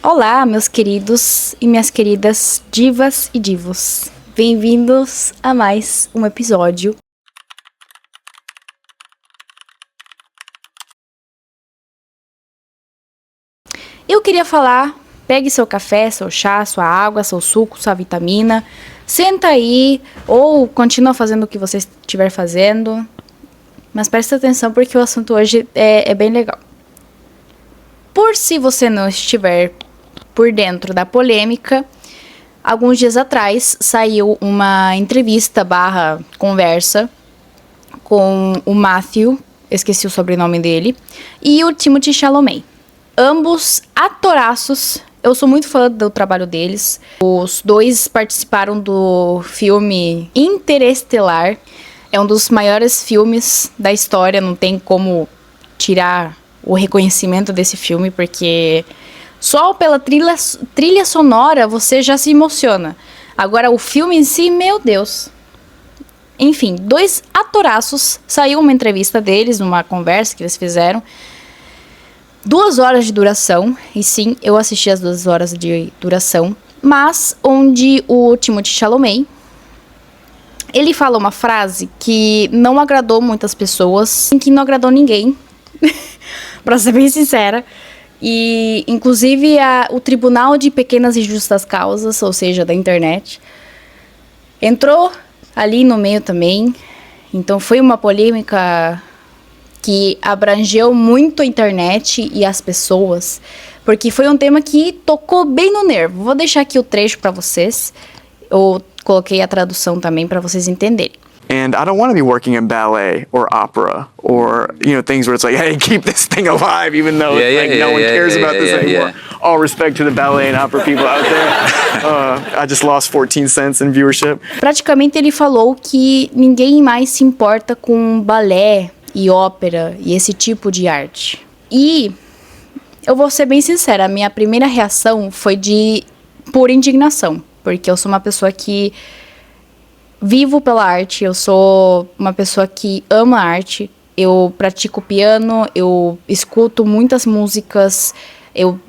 Olá, meus queridos e minhas queridas divas e divos. Bem-vindos a mais um episódio. Eu queria falar, pegue seu café, seu chá, sua água, seu suco, sua vitamina, senta aí ou continua fazendo o que você estiver fazendo, mas presta atenção porque o assunto hoje é bem legal. Por se você não estiver por dentro da polêmica, alguns dias atrás saiu uma entrevista / conversa com o Matthew, esqueci o sobrenome dele, e o Timothée Chalamet. Ambos atoraços, eu sou muito fã do trabalho deles. Os dois participaram do filme Interestelar, é um dos maiores filmes da história, não tem como tirar o reconhecimento desse filme, porque só pela trilha sonora você já se emociona. Agora o filme em si, meu Deus. Enfim, dois atoraços, saiu uma entrevista deles, uma conversa que eles fizeram. 2 horas de duração, e sim, eu assisti as 2 horas de duração, mas onde o Timothée Chalamet, ele fala uma frase que não agradou muitas pessoas, que não agradou ninguém, pra ser bem sincera, e inclusive o Tribunal de Pequenas e Justas Causas, ou seja, da internet, entrou ali no meio também, então foi uma polêmica que abrangeu muito a internet e as pessoas, porque foi um tema que tocou bem no nervo. Vou deixar aqui o trecho para vocês, eu coloquei a tradução também para vocês entenderem. And I don't want to be working in ballet or opera or, things where it's like, hey, keep this thing alive, even though no one cares about this anymore. All respect to the ballet and opera people out there. I just lost 14 cents in viewership. Praticamente ele falou que ninguém mais se importa com balé e ópera e esse tipo de arte. E eu vou ser bem sincera, a minha primeira reação foi de pura indignação, porque eu sou uma pessoa que vivo pela arte, eu sou uma pessoa que ama arte, eu pratico piano, eu escuto muitas músicas, eu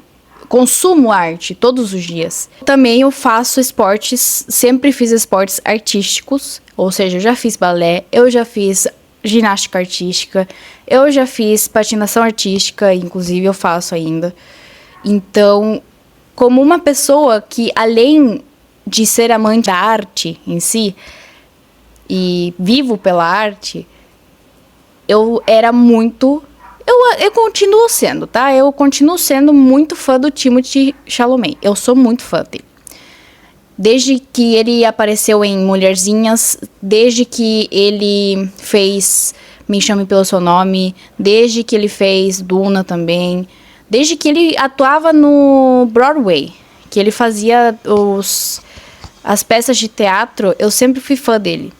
consumo arte todos os dias. Também eu faço esportes, sempre fiz esportes artísticos, ou seja, eu já fiz balé, eu já fiz ginástica artística, eu já fiz patinação artística, inclusive eu faço ainda. Então, como uma pessoa que, além de ser amante da arte em si, e vivo pela arte, eu era muito... Eu continuo sendo, tá? Eu continuo sendo muito fã do Timothée Chalamet. Eu sou muito fã dele. Desde que ele apareceu em Mulherzinhas, desde que ele fez Me Chame Pelo Seu Nome, desde que ele fez Duna também, desde que ele atuava no Broadway, que ele fazia as peças de teatro, eu sempre fui fã dele.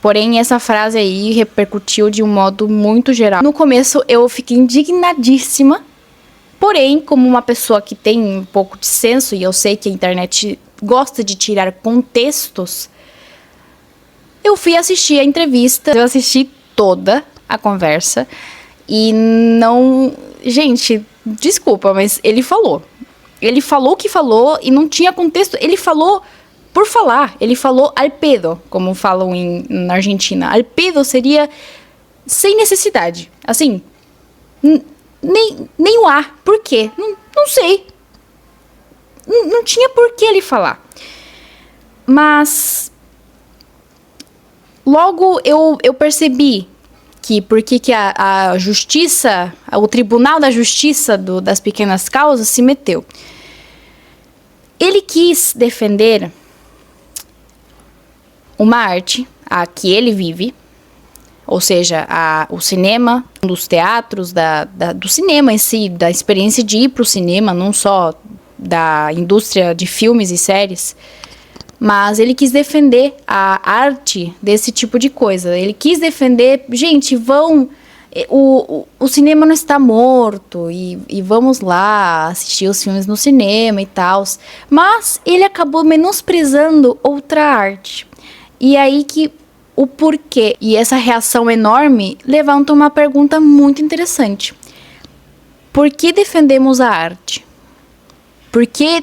Porém, essa frase aí repercutiu de um modo muito geral. No começo, eu fiquei indignadíssima. Porém, como uma pessoa que tem um pouco de senso, e eu sei que a internet gosta de tirar contextos, eu fui assistir a entrevista. Eu assisti toda a conversa. E não... Gente, desculpa, mas ele falou. Ele falou o que falou e não tinha contexto. Ele falou... Por falar, ele falou al pedo, como falam na Argentina. Al pedo seria sem necessidade. Assim, nem o ar. Por quê? Não sei. Não tinha por que ele falar. Mas logo eu percebi que por que a justiça, o Tribunal da Justiça das Pequenas Causas se meteu. Ele quis defender uma arte, a que ele vive, ou seja, o cinema, dos teatros, do cinema em si, da experiência de ir para o cinema, não só da indústria de filmes e séries, mas ele quis defender a arte desse tipo de coisa. Ele quis defender, gente, o cinema não está morto e vamos lá assistir os filmes no cinema e tal, mas ele acabou menosprezando outra arte. E aí que o porquê e essa reação enorme levanta uma pergunta muito interessante. Por que defendemos a arte? Porque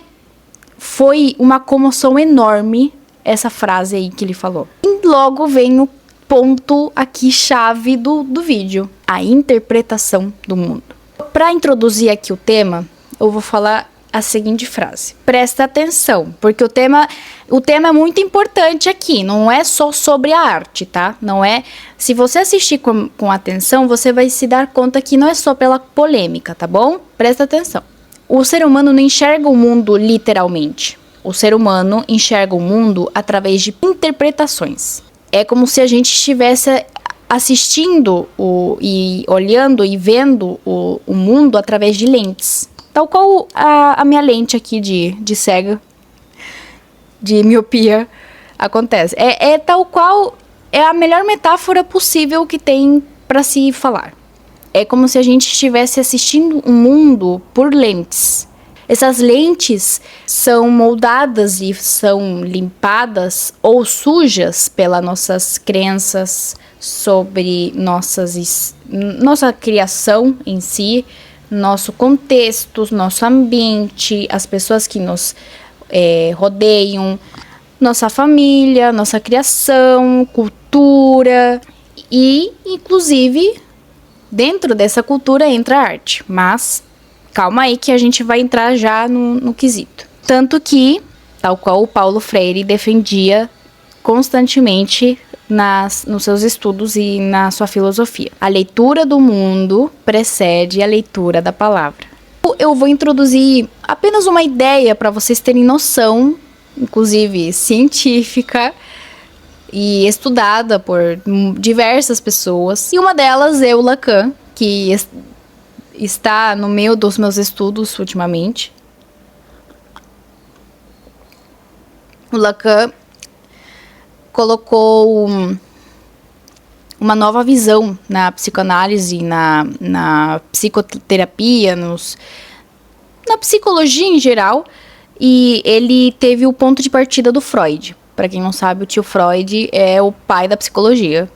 foi uma comoção enorme essa frase aí que ele falou. E logo vem o ponto aqui chave do vídeo, a interpretação do mundo. Para introduzir aqui o tema, eu vou falar a seguinte frase: presta atenção, porque o tema é muito importante aqui, não é só sobre a arte, tá? Não é. Se você assistir com atenção, você vai se dar conta que não é só pela polêmica, tá bom? Presta atenção. O ser humano não enxerga o mundo literalmente. O ser humano enxerga o mundo através de interpretações. É como se a gente estivesse assistindo e olhando e vendo o mundo através de lentes. Tal qual a minha lente aqui de cega, de miopia, acontece. É tal qual, é a melhor metáfora possível que tem para se falar. É como se a gente estivesse assistindo um mundo por lentes. Essas lentes são moldadas e são limpadas ou sujas pelas nossas crenças sobre nossa criação em si, nosso contexto, nosso ambiente, as pessoas que nos rodeiam, nossa família, nossa criação, cultura e, inclusive, dentro dessa cultura entra a arte, mas calma aí que a gente vai entrar já no quesito. Tanto que, tal qual o Paulo Freire defendia constantemente nos seus estudos e na sua filosofia, a leitura do mundo precede a leitura da palavra. Eu vou introduzir apenas uma ideia para vocês terem noção, inclusive científica e estudada por diversas pessoas. E uma delas é o Lacan, que está no meio dos meus estudos ultimamente. O Lacan colocou uma nova visão na psicanálise, na psicoterapia, na psicologia em geral, e ele teve o ponto de partida do Freud. Para quem não sabe, o tio Freud é o pai da psicologia.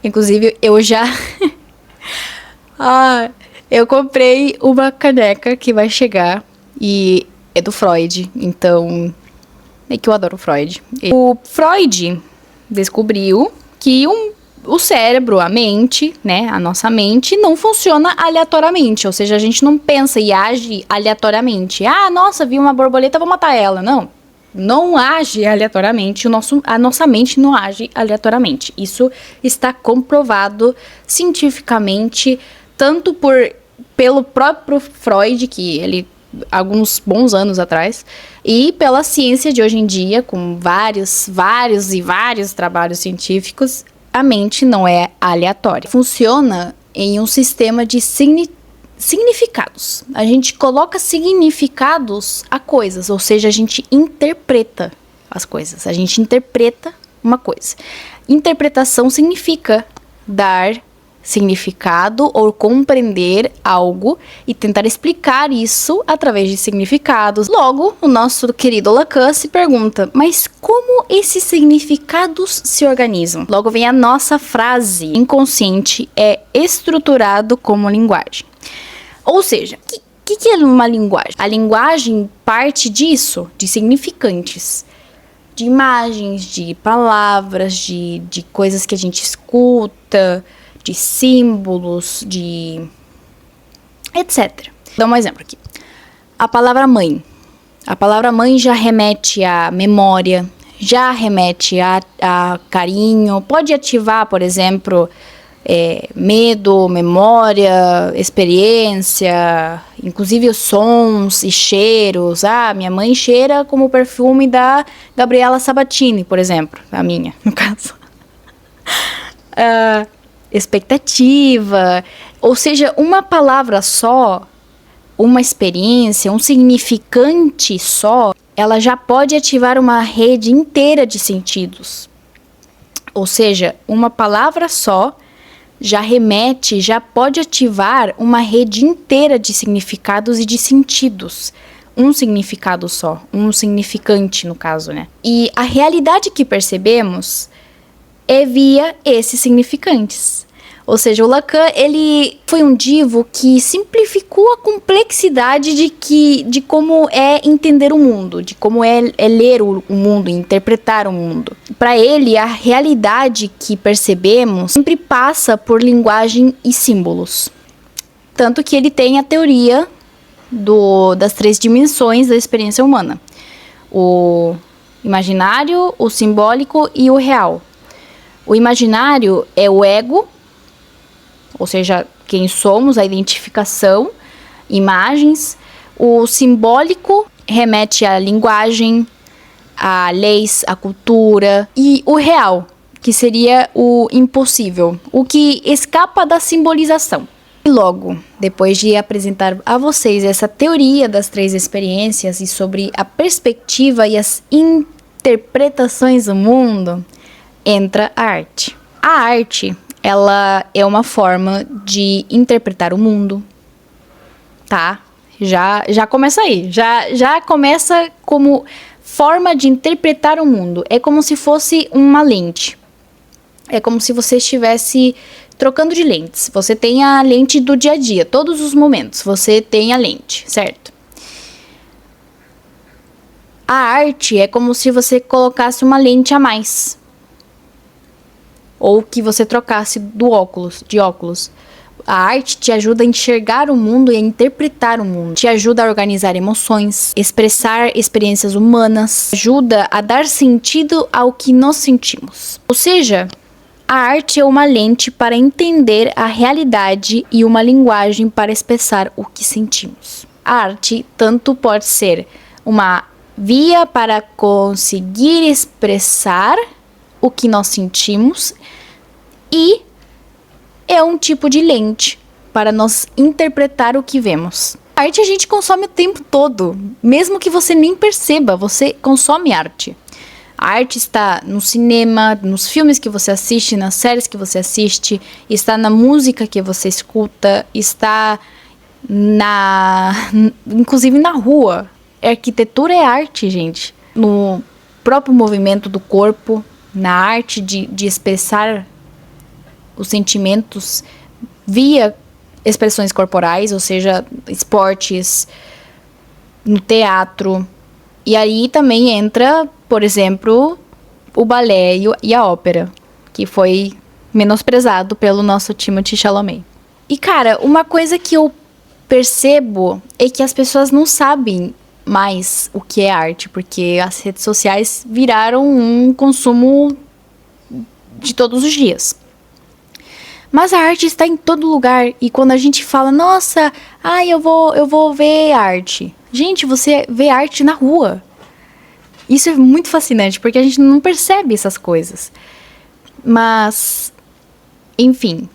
Inclusive, eu já... eu comprei uma caneca que vai chegar e é do Freud, então é que eu adoro o Freud. O Freud descobriu que o cérebro, a mente, né, a nossa mente não funciona aleatoriamente, ou seja, a gente não pensa e age aleatoriamente. Nossa, vi uma borboleta, vou matar ela. Não age aleatoriamente, a nossa mente não age aleatoriamente. Isso está comprovado cientificamente, tanto pelo próprio Freud, que ele, alguns bons anos atrás, e pela ciência de hoje em dia, com vários trabalhos científicos. A mente não é aleatória. Funciona em um sistema de significados. A gente coloca significados a coisas, ou seja, a gente interpreta as coisas. A gente interpreta uma coisa. Interpretação significa dar significado ou compreender algo e tentar explicar isso através de significados. Logo, o nosso querido Lacan se pergunta, mas como esses significados se organizam? Logo vem a nossa frase: inconsciente é estruturado como linguagem. Ou seja, o que é uma linguagem? A linguagem parte disso, de significantes, de imagens, de palavras, de coisas que a gente escuta, de símbolos, de etc. Vou dar um exemplo aqui. A palavra mãe. A palavra mãe já remete à memória, já remete a carinho. Pode ativar, por exemplo, medo, memória, experiência, inclusive os sons e cheiros. Minha mãe cheira como o perfume da Gabriela Sabatini, por exemplo. A minha, no caso. Expectativa, ou seja, uma palavra só, uma experiência, um significante só, ela já pode ativar uma rede inteira de sentidos. Ou seja, uma palavra só já pode ativar uma rede inteira de significados e de sentidos. Um significado só, um significante no caso, né? E a realidade que percebemos é via esses significantes. Ou seja, o Lacan, ele foi um divo que simplificou a complexidade de como é entender o mundo, de como é ler o mundo, interpretar o mundo. Para ele, a realidade que percebemos sempre passa por linguagem e símbolos. Tanto que ele tem a teoria das 3 dimensões da experiência humana. O imaginário, o simbólico e o real. O imaginário é o ego, ou seja, quem somos, a identificação, imagens. O simbólico remete à linguagem, a leis, a cultura. E o real, que seria o impossível, o que escapa da simbolização. E logo, depois de apresentar a vocês essa teoria das 3 experiências e sobre a perspectiva e as interpretações do mundo, entra a arte. A arte, ela é uma forma de interpretar o mundo, tá? Já começa aí, já começa como forma de interpretar o mundo. É como se fosse uma lente. É como se você estivesse trocando de lentes. Você tem a lente do dia a dia, todos os momentos você tem a lente, certo? A arte é como se você colocasse uma lente a mais. Ou que você trocasse de óculos. A arte te ajuda a enxergar o mundo e a interpretar o mundo. Te ajuda a organizar emoções, expressar experiências humanas, ajuda a dar sentido ao que nós sentimos. Ou seja, a arte é uma lente para entender a realidade e uma linguagem para expressar o que sentimos. A arte tanto pode ser uma via para conseguir expressar o que nós sentimos e é um tipo de lente para nós interpretar o que vemos. A arte a gente consome o tempo todo, mesmo que você nem perceba, você consome arte. A arte está no cinema, nos filmes que você assiste, nas séries que você assiste, está na música que você escuta, está inclusive na rua. A arquitetura é arte, gente. No próprio movimento do corpo, na arte de expressar os sentimentos via expressões corporais, ou seja, esportes, no teatro. E aí também entra, por exemplo, o balé e a ópera, que foi menosprezado pelo nosso Timothée Chalamet. E, cara, uma coisa que eu percebo é que as pessoas não sabem mais o que é arte, porque as redes sociais viraram um consumo de todos os dias. Mas a arte está em todo lugar, e quando a gente fala, nossa, eu vou ver arte. Gente, você vê arte na rua. Isso é muito fascinante, porque a gente não percebe essas coisas. Mas, enfim,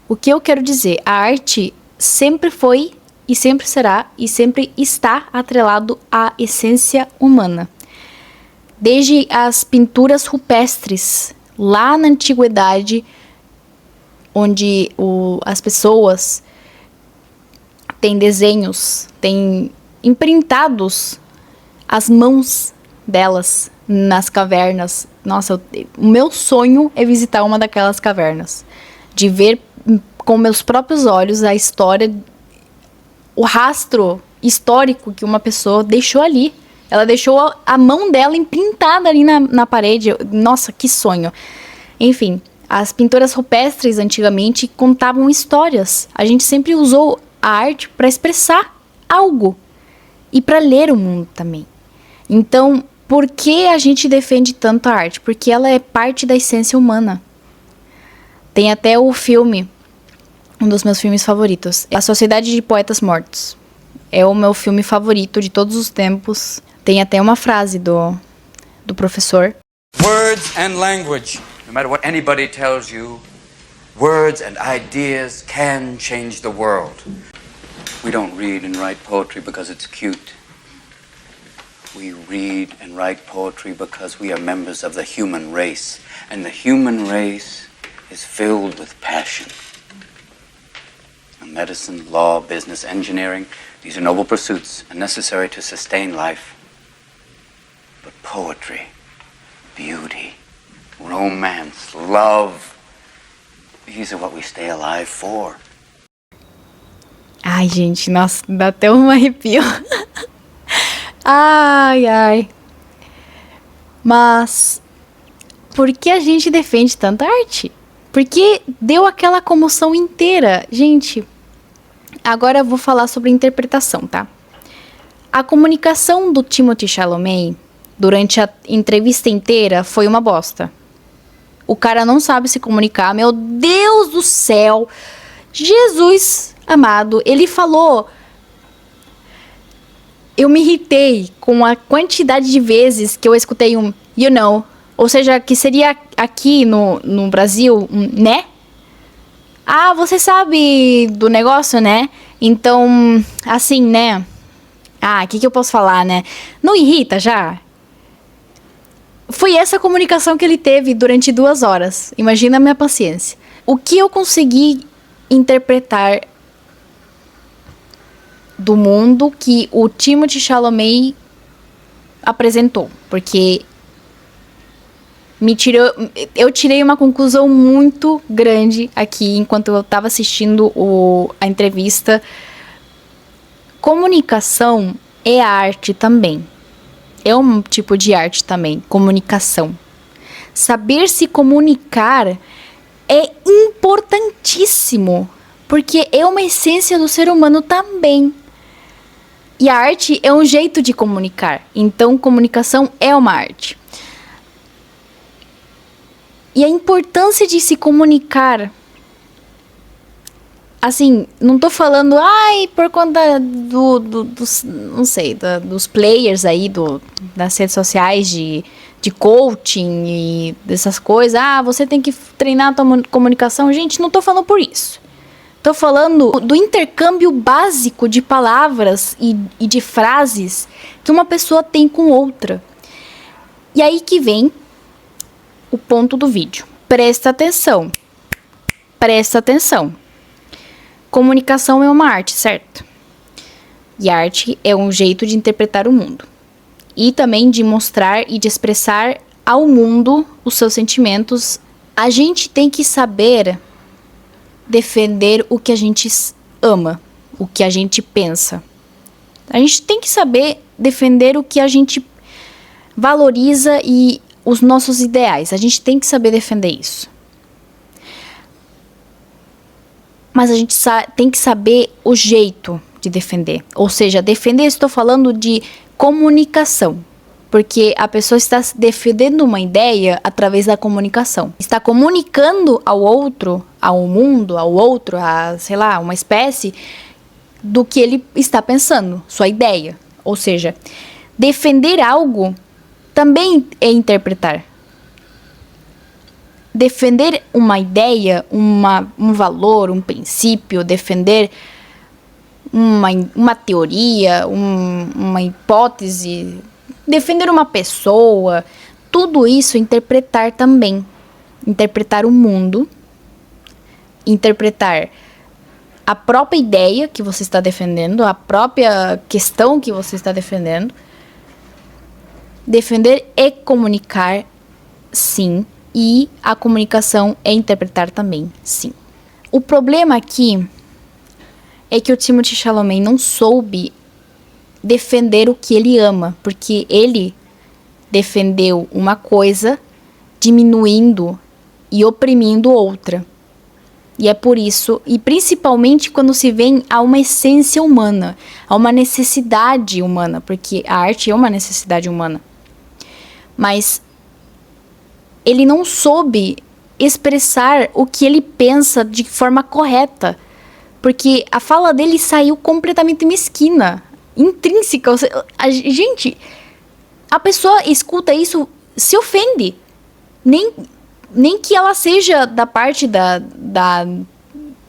o que eu quero dizer, a arte sempre foi e sempre será e sempre está atrelado à essência humana. Desde as pinturas rupestres, lá na antiguidade, onde as pessoas têm desenhos, têm imprintados as mãos delas nas cavernas. Nossa, o meu sonho é visitar uma daquelas cavernas, de ver com meus próprios olhos a história, o rastro histórico que uma pessoa deixou ali. Ela deixou a mão dela imprintada ali na parede. Nossa, que sonho. Enfim, as pinturas rupestres antigamente contavam histórias. A gente sempre usou a arte para expressar algo e para ler o mundo também. Então, por que a gente defende tanto a arte? Porque ela é parte da essência humana. Tem até o filme, um dos meus filmes favoritos, A Sociedade de Poetas Mortos. É o meu filme favorito de todos os tempos. Tem até uma frase do professor. Words and language. No matter what anybody tells you, words and ideas can change the world. We don't read and write poetry because it's cute. We read and write poetry because we are members of the human race. And the human race is filled with passion. Medicine, law, business, engineering, these are noble pursuits and necessary to sustain life. But poetry, beauty, romance, love, These are what we stay alive for. Ai, gente, nossa, dá até um arrepio. Ai, ai. Mas por que a gente defende tanta arte? Porque deu aquela comoção inteira. Gente, agora eu vou falar sobre interpretação, tá? A comunicação do Timothée Chalamet durante a entrevista inteira foi uma bosta. O cara não sabe se comunicar, meu Deus do céu. Jesus amado, ele falou... Eu me irritei com a quantidade de vezes que eu escutei um you know, ou seja, que seria aqui no Brasil, né? Ah, você sabe do negócio, né? Então, assim, né? Ah, o que eu posso falar, né? Não irrita já? Foi essa comunicação que ele teve durante 2 horas. Imagina a minha paciência. O que eu consegui interpretar do mundo que o Timothée Chalamet apresentou? Porque eu tirei uma conclusão muito grande aqui enquanto eu estava assistindo a entrevista. Comunicação é arte também. É um tipo de arte também, comunicação. Saber se comunicar é importantíssimo, porque é uma essência do ser humano também. E a arte é um jeito de comunicar. Então, comunicação é uma arte. E a importância de se comunicar... Assim, não tô falando... Ai, por conta dos... Não sei, dos players aí, das redes sociais de coaching e dessas coisas. Ah, você tem que treinar a tua comunicação. Gente, não tô falando por isso. Tô falando do intercâmbio básico de palavras e de frases que uma pessoa tem com outra. E aí que vem o ponto do vídeo. Presta atenção. Presta atenção. Comunicação é uma arte, certo? E arte é um jeito de interpretar o mundo. E também de mostrar e de expressar ao mundo os seus sentimentos. A gente tem que saber defender o que a gente ama, o que a gente pensa. A gente tem que saber defender o que a gente valoriza e os nossos ideais. A gente tem que saber defender isso. Mas a gente tem que saber o jeito de defender. Ou seja, defender, estou falando de comunicação. Porque a pessoa está defendendo uma ideia através da comunicação. Está comunicando ao outro, ao mundo, ao outro, a, sei lá, uma espécie, do que ele está pensando, sua ideia. Ou seja, defender algo também é interpretar. Defender uma ideia, um valor, um princípio, defender uma teoria, uma hipótese, defender uma pessoa, tudo isso interpretar também. Interpretar o mundo, interpretar a própria ideia que você está defendendo, a própria questão que você está defendendo. Defender é comunicar, sim. E a comunicação é interpretar também, sim. O problema aqui é que o Timothée Chalamet não soube defender o que ele ama, porque ele defendeu uma coisa diminuindo e oprimindo outra. E é por isso, e principalmente quando se vem a uma essência humana, a uma necessidade humana, porque a arte é uma necessidade humana. Mas ele não soube expressar o que ele pensa de forma correta. Porque a fala dele saiu completamente mesquina, intrínseca. Gente, a pessoa escuta isso, se ofende. Nem que ela seja da parte da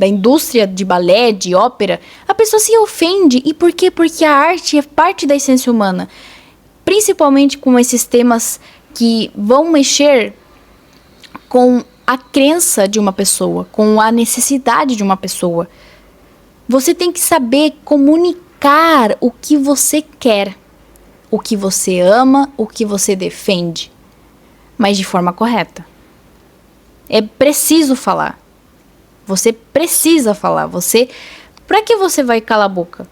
indústria de balé, de ópera. A pessoa se ofende. E por quê? Porque a arte é parte da essência humana. Principalmente com esses temas que vão mexer com a crença de uma pessoa, com a necessidade de uma pessoa. Você tem que saber comunicar o que você quer, o que você ama, o que você defende, mas de forma correta. É preciso falar. Você precisa falar. Pra que você vai calar a boca?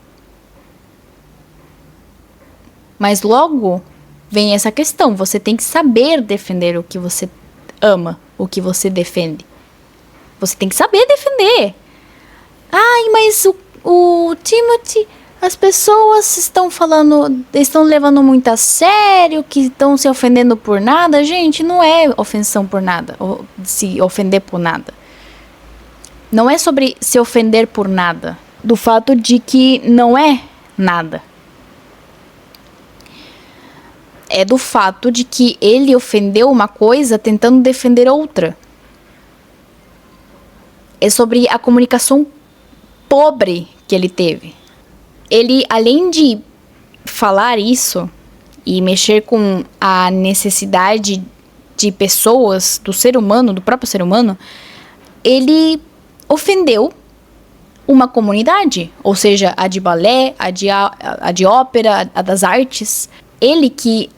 Mas logo vem essa questão. Você tem que saber defender o que você ama, o que você defende. Você tem que saber defender. Ai, mas o Timothy, as pessoas estão levando muito a sério, que estão se ofendendo por nada. Gente, não é ofensão por nada, ou se ofender por nada. Não é sobre se ofender por nada, do fato de que não é nada. É do fato de que ele ofendeu uma coisa tentando defender outra. É sobre a comunicação pobre que ele teve. Ele, além de falar isso e mexer com a necessidade de pessoas, do ser humano, do próprio ser humano, ele ofendeu uma comunidade, ou seja, a de balé, a de ópera, a das artes. Ele que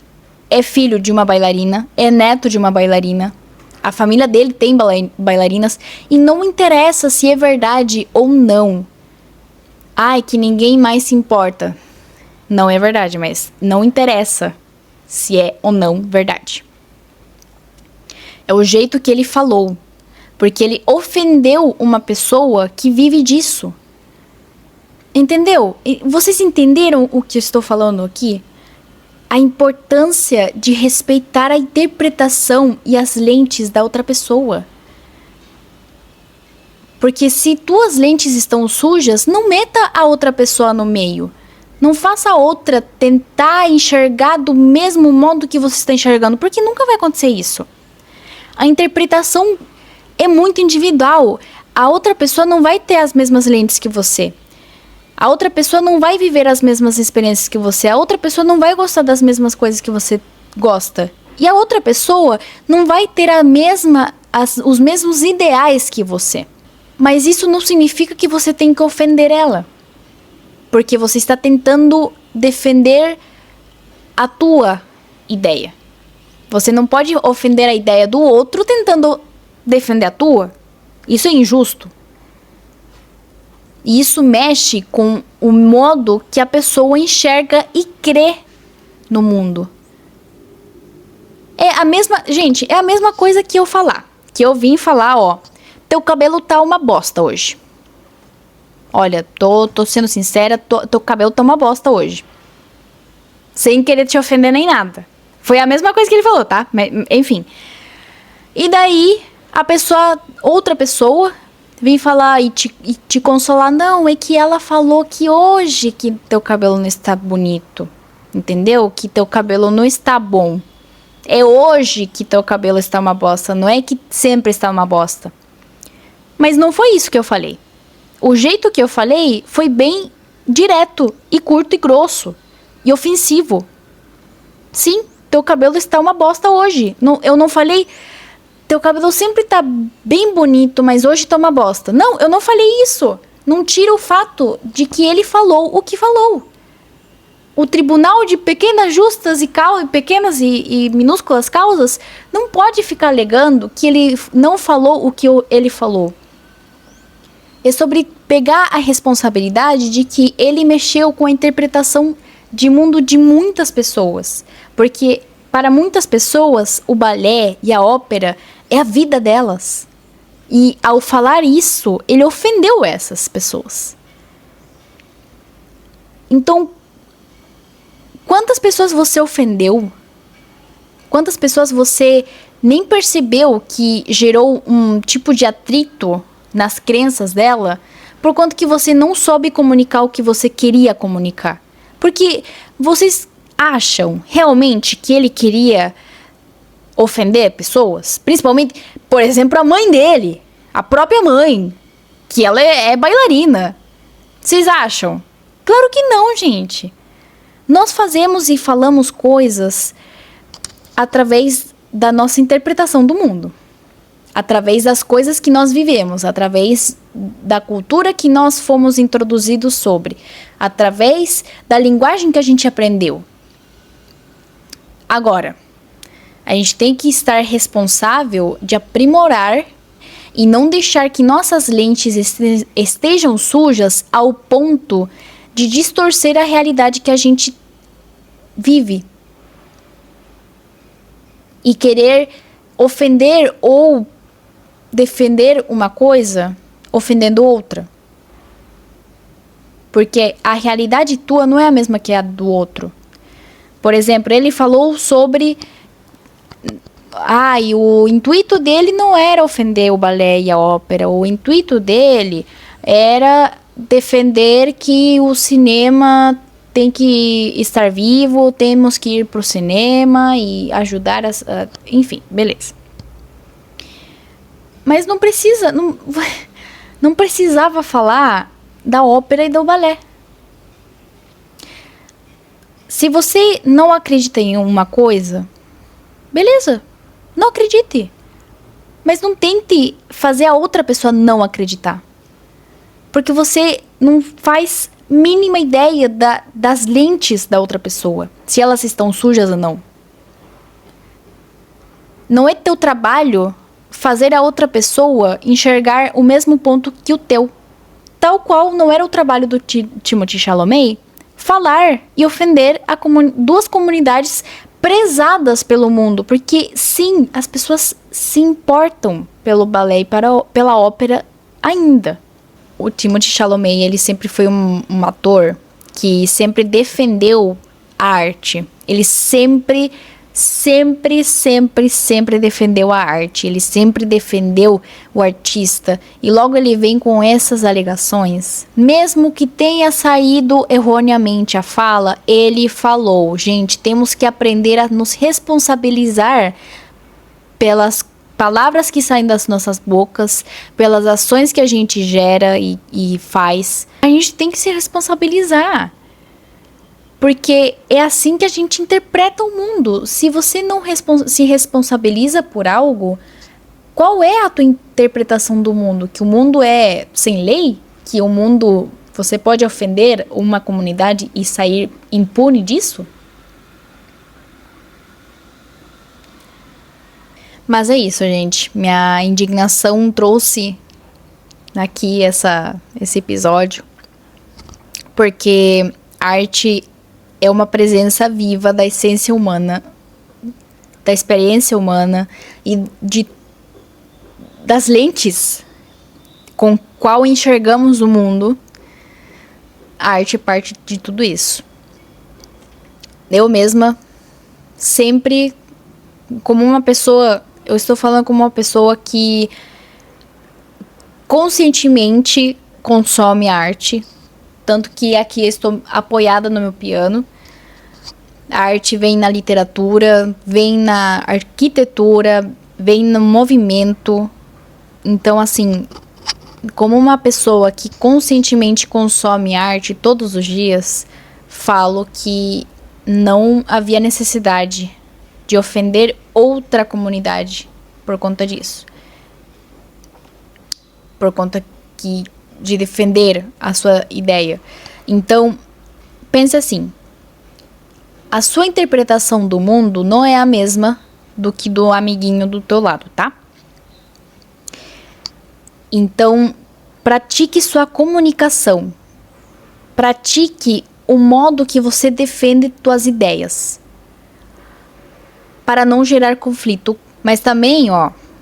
é filho de uma bailarina, é neto de uma bailarina, a família dele tem bailarinas, e não interessa se é verdade ou não. Ai, que ninguém mais se importa. Não é verdade, mas não interessa se é ou não verdade. É o jeito que ele falou, porque ele ofendeu uma pessoa que vive disso. Entendeu? Vocês entenderam o que eu estou falando aqui? A importância de respeitar a interpretação e as lentes da outra pessoa. Porque se tuas lentes estão sujas, não meta a outra pessoa no meio. Não faça a outra tentar enxergar do mesmo modo que você está enxergando, porque nunca vai acontecer isso. A interpretação é muito individual. A outra pessoa não vai ter as mesmas lentes que você. A outra pessoa não vai viver as mesmas experiências que você. A outra pessoa não vai gostar das mesmas coisas que você gosta. E a outra pessoa não vai ter os mesmos ideais que você. Mas isso não significa que você tem que ofender ela. Porque você está tentando defender a tua ideia. Você não pode ofender a ideia do outro tentando defender a tua. Isso é injusto. E isso mexe com o modo que a pessoa enxerga e crê no mundo. Gente, é a mesma coisa que eu falar. Que eu vim falar, ó, teu cabelo tá uma bosta hoje. Olha, tô sendo sincera, teu cabelo tá uma bosta hoje. Sem querer te ofender nem nada. Foi a mesma coisa que ele falou, tá? Enfim. E daí, outra pessoa vem falar e te consolar. Não, é que ela falou que hoje que teu cabelo não está bonito. Entendeu? Que teu cabelo não está bom. É hoje que teu cabelo está uma bosta. Não é que sempre está uma bosta. Mas não foi isso que eu falei. O jeito que eu falei foi bem direto e curto e grosso. E ofensivo. Sim, teu cabelo está uma bosta hoje. Eu não falei... Teu cabelo sempre tá bem bonito, mas hoje tá uma bosta. Não, eu não falei isso. Não tira o fato de que ele falou o que falou. O tribunal de pequenas justas e pequenas e minúsculas causas não pode ficar alegando que ele não falou o que ele falou. É sobre pegar a responsabilidade de que ele mexeu com a interpretação de mundo de muitas pessoas. Porque para muitas pessoas, o balé e a ópera é a vida delas. E ao falar isso, ele ofendeu essas pessoas. Então, quantas pessoas você ofendeu? Quantas pessoas você nem percebeu que gerou um tipo de atrito nas crenças dela, por conta que você não soube comunicar o que você queria comunicar? Porque vocês acham realmente que ele queria ofender pessoas? Principalmente, por exemplo, a mãe dele. A própria mãe. Que ela é bailarina. Vocês acham? Claro que não, gente. Nós fazemos e falamos coisas através da nossa interpretação do mundo. Através das coisas que nós vivemos. Através da cultura que nós fomos introduzidos sobre. Através da linguagem que a gente aprendeu. Agora, a gente tem que estar responsável de aprimorar e não deixar que nossas lentes estejam sujas ao ponto de distorcer a realidade que a gente vive. E querer ofender ou defender uma coisa ofendendo outra. Porque a realidade tua não é a mesma que a do outro. Por exemplo, ele falou sobre... e o intuito dele não era ofender o balé e a ópera. O intuito dele era defender que o cinema tem que estar vivo, temos que ir pro cinema e ajudar enfim, beleza. Mas não precisava falar da ópera e do balé. Se você não acredita em uma coisa, beleza, não acredite. Mas não tente fazer a outra pessoa não acreditar. Porque você não faz mínima ideia das lentes da outra pessoa, se elas estão sujas ou não. Não é teu trabalho fazer a outra pessoa enxergar o mesmo ponto que o teu. Tal qual não era o trabalho do Timothée Chalamet falar e ofender duas comunidades prezadas pelo mundo. Porque sim, as pessoas se importam pelo balé e pela ópera ainda. O Timothée Chalamet, ele sempre foi um ator que sempre defendeu a arte. Ele sempre defendeu a arte. Ele sempre defendeu o artista. E logo ele vem com essas alegações. Mesmo que tenha saído erroneamente a fala, ele falou: gente, temos que aprender a nos responsabilizar pelas palavras que saem das nossas bocas, pelas ações que a gente gera e faz. A gente tem que se responsabilizar. Porque é assim que a gente interpreta o mundo. Se você não se responsabiliza por algo, qual é a tua interpretação do mundo? Que o mundo é sem lei? Que o mundo, você pode ofender uma comunidade e sair impune disso? Mas é isso, gente. Minha indignação trouxe aqui esse episódio. Porque arte é uma presença viva da essência humana, da experiência humana e das lentes com qual enxergamos o mundo. A arte parte de tudo isso. Eu mesma sempre, como uma pessoa, eu estou falando como uma pessoa que conscientemente consome arte. Tanto que aqui eu estou apoiada no meu piano. A arte vem na literatura, vem na arquitetura, vem no movimento. Então, assim, como uma pessoa que conscientemente consome arte todos os dias, falo que não havia necessidade de ofender outra comunidade por conta disso. Por conta de defender a sua ideia. Então, pense assim. A sua interpretação do mundo não é a mesma do que do amiguinho do teu lado, tá? Então, pratique sua comunicação. Pratique o modo que você defende suas ideias. Para não gerar conflito. Mas também,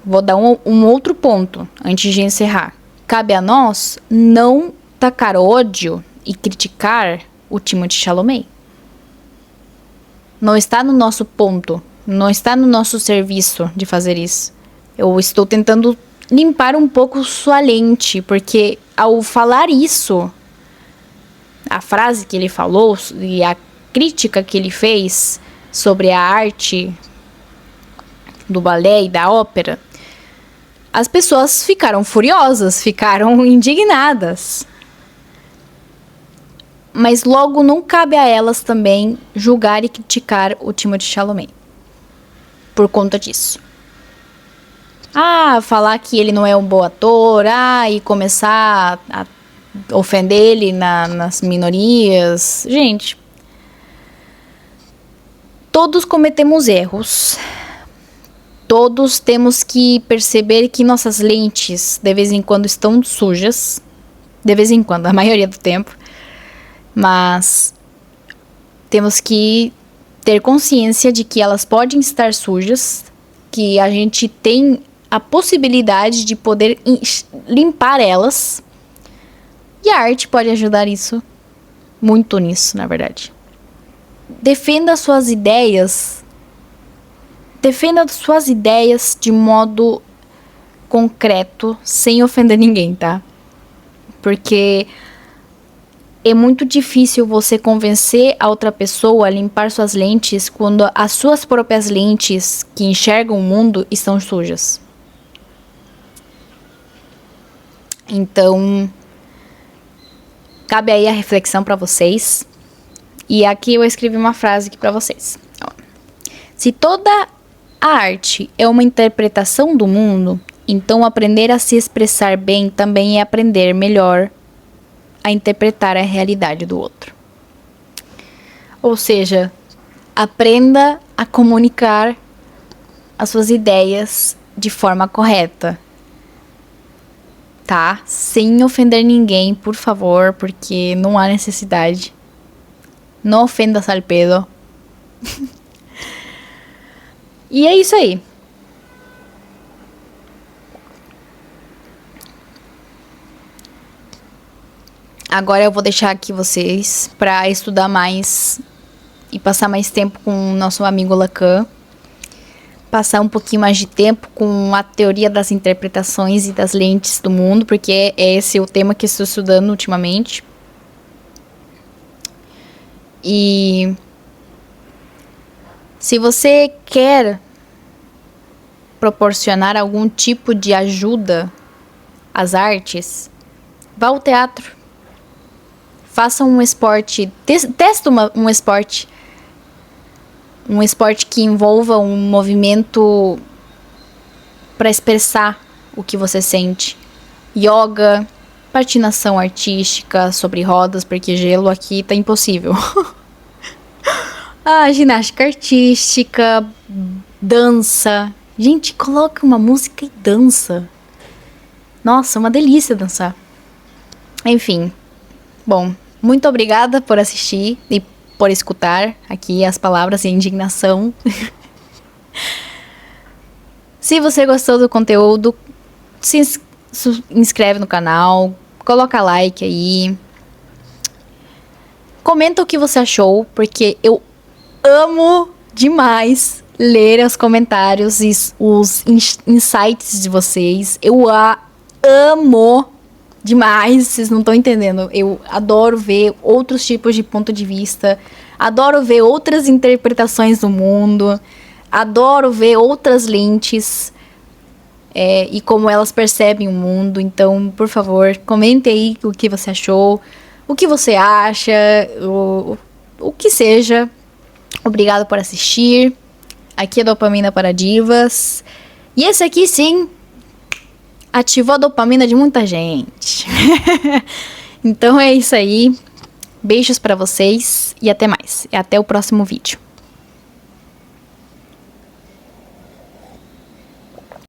vou dar um outro ponto antes de encerrar. Cabe a nós não tacar ódio e criticar o Timothée Chalamet. Não está no nosso ponto, não está no nosso serviço de fazer isso. Eu estou tentando limpar um pouco sua lente, porque ao falar isso, a frase que ele falou e a crítica que ele fez sobre a arte do balé e da ópera, as pessoas ficaram furiosas, ficaram indignadas. Mas logo não cabe a elas também julgar e criticar o Timothée Chalamet por conta disso. Falar que ele não é um bom ator, e começar a ofender ele nas minorias. Gente, todos cometemos erros. Todos temos que perceber que nossas lentes de vez em quando estão sujas. De vez em quando, a maioria do tempo. Mas temos que ter consciência de que elas podem estar sujas. Que a gente tem a possibilidade de poder limpar elas. E a arte pode ajudar isso. Muito nisso, na verdade. Defenda suas ideias. Defenda suas ideias de modo concreto, sem ofender ninguém, tá? Porque é muito difícil você convencer a outra pessoa a limpar suas lentes quando as suas próprias lentes que enxergam o mundo estão sujas. Então, cabe aí a reflexão para vocês. E aqui eu escrevi uma frase aqui para vocês. Se toda a arte é uma interpretação do mundo, então aprender a se expressar bem também é aprender melhor a interpretar a realidade do outro. Ou seja, aprenda a comunicar as suas ideias de forma correta. Tá? Sem ofender ninguém, por favor, porque não há necessidade. Não ofenda Salpedo. E é isso aí. Agora eu vou deixar aqui vocês para estudar mais e passar mais tempo com o nosso amigo Lacan. Passar um pouquinho mais de tempo com a teoria das interpretações e das lentes do mundo, porque é esse o tema que estou estudando ultimamente. E se você quer proporcionar algum tipo de ajuda às artes, vá ao teatro. Faça um esporte, testa um esporte. Um esporte que envolva um movimento para expressar o que você sente. Yoga, patinação artística sobre rodas, porque gelo aqui tá impossível. Ginástica artística, dança. Gente, coloca uma música e dança. Nossa, uma delícia dançar. Enfim, bom, muito obrigada por assistir e por escutar aqui as palavras e a indignação. Se você gostou do conteúdo, se inscreve no canal, coloca like aí. Comenta o que você achou, porque eu amo demais ler os comentários e os insights de vocês. Eu amo demais, vocês não estão entendendo. Eu adoro ver outros tipos de ponto de vista. Adoro ver outras interpretações do mundo. Adoro ver outras lentes. E como elas percebem o mundo. Então, por favor, comente aí o que você achou. O que você acha. O que seja. Obrigado por assistir. Aqui é Dopamina para Divas. E esse aqui, sim, ativou a dopamina de muita gente. Então é isso aí. Beijos pra vocês e até mais. E até o próximo vídeo.